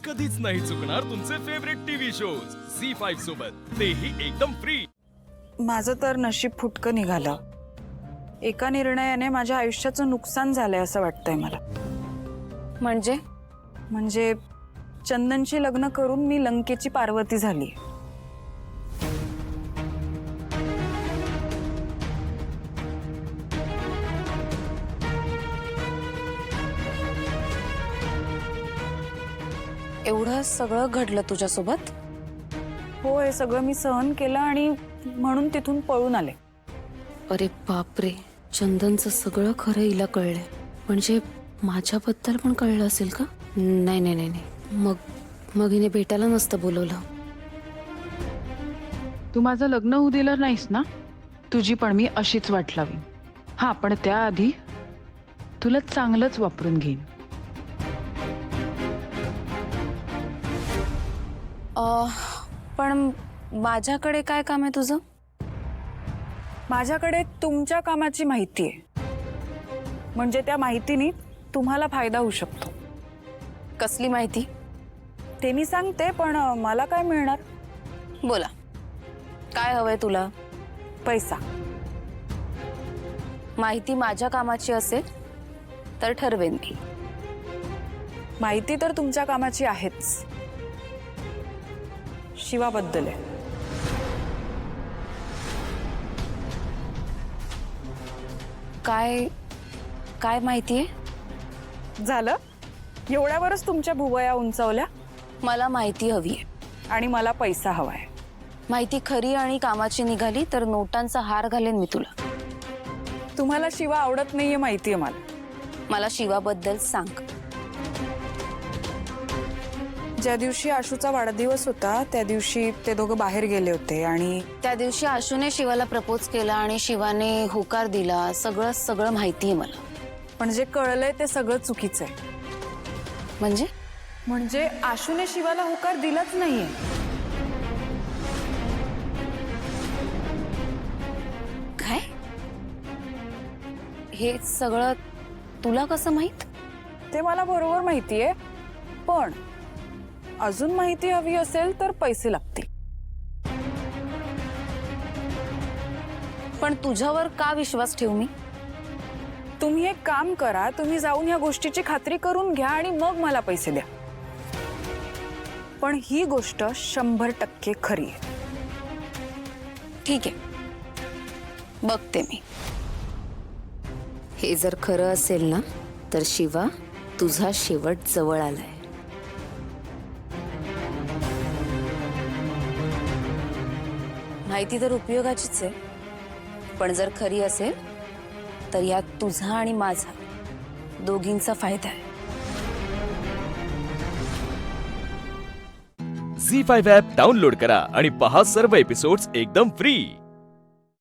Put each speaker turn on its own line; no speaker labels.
कधीच नाही चुकणार तुमचे फेवरेट टीव्ही शोज झी5 सोबत, तेही एकदम फ्री।
माझं तर नशीब फुटकं निघालं। एका निर्णयाने माझ्या आयुष्याचं नुकसान झालंय असं वाटतंय मला। म्हणजे चंदनशी लग्न करून मी लंकेची पार्वती झाली।
एवढं सगळं घडलं तुझ्यासोबत?
हो, हे सगळं मी सहन केलं आणि म्हणून तिथून पळून आले।
अरे बापरे, चंदनचं सगळं खरं हिला कळलंय। म्हणजे माझ्याबद्दल पण कळलं असेल का? नाही नाही नाही नाही, मग हिने भेटायला नसतं बोलवलं।
तू माझं लग्न होऊ दिलं नाहीस ना, तुझी पण मी अशीच वाट लावी। हा, पण त्याआधी तुला चांगलंच वापरून घेईन।
पण माझ्याकडे काय काम आहे तुझं?
माझ्याकडे तुमच्या कामाची माहिती आहे, म्हणजे त्या माहितीने तुम्हाला फायदा होऊ शकतो।
कसली माहिती?
ते मी सांगते, पण मला काय मिळणार?
बोला, काय हवंय तुला?
पैसा।
माहिती माझ्या कामाची असेल तर ठरवेन मी।
माहिती तर तुमच्या कामाची आहेच, शिवाबद्दल आहे।
काय काय माहिती आहे?
झालं, एवढ्यावरच तुमच्या भुवया उंचावल्या?
मला माहिती हवी आहे
आणि मला पैसा हवाय।
माहिती खरी आणि कामाची निघाली तर नोटांचा हार घालेन मी तुला।
तुम्हाला शिवा आवडत नाहीये माहितीये
मला शिवाबद्दल सांग।
ज्या दिवशी आशूचा वाढदिवस होता त्या दिवशी ते दोघं बाहेर गेले होते आणि
त्या दिवशी आशूने शिवाला प्रपोज केला आणि शिवाने होकार दिला, सगळं माहिती आहे मला।
पण जे कळलंय ते सगळं चुकीचं आहे। म्हणजे आशूने शिवाला होकार दिलाच नाहीये।
काय? हे सगळं तुला कसं माहित?
ते मला बरोबर माहितीये, पण अजून माहिती हवी असेल तर पैसे लागतील।
पण तुझ्यावर का विश्वास ठेवू मी?
तुम्ही एक काम करा, तुम्ही जाऊन या गोष्टीची खात्री करून घ्या आणि मग मला पैसे द्या। पण ही गोष्ट 100% खरी आहे।
ठीक आहे, बघते मी। हे जर खरं असेल ना तर शिवा, तुझा शेवट जवळ आलाय। माहिती तर उपयोगाचीच आहे, पण जर खरी असेल तर यात तुझा आणि माझा दोघींचा फायदा आहे।
झी5 ॲप डाउनलोड करा आणि पहा सर्व एपिसोड्स एकदम फ्री।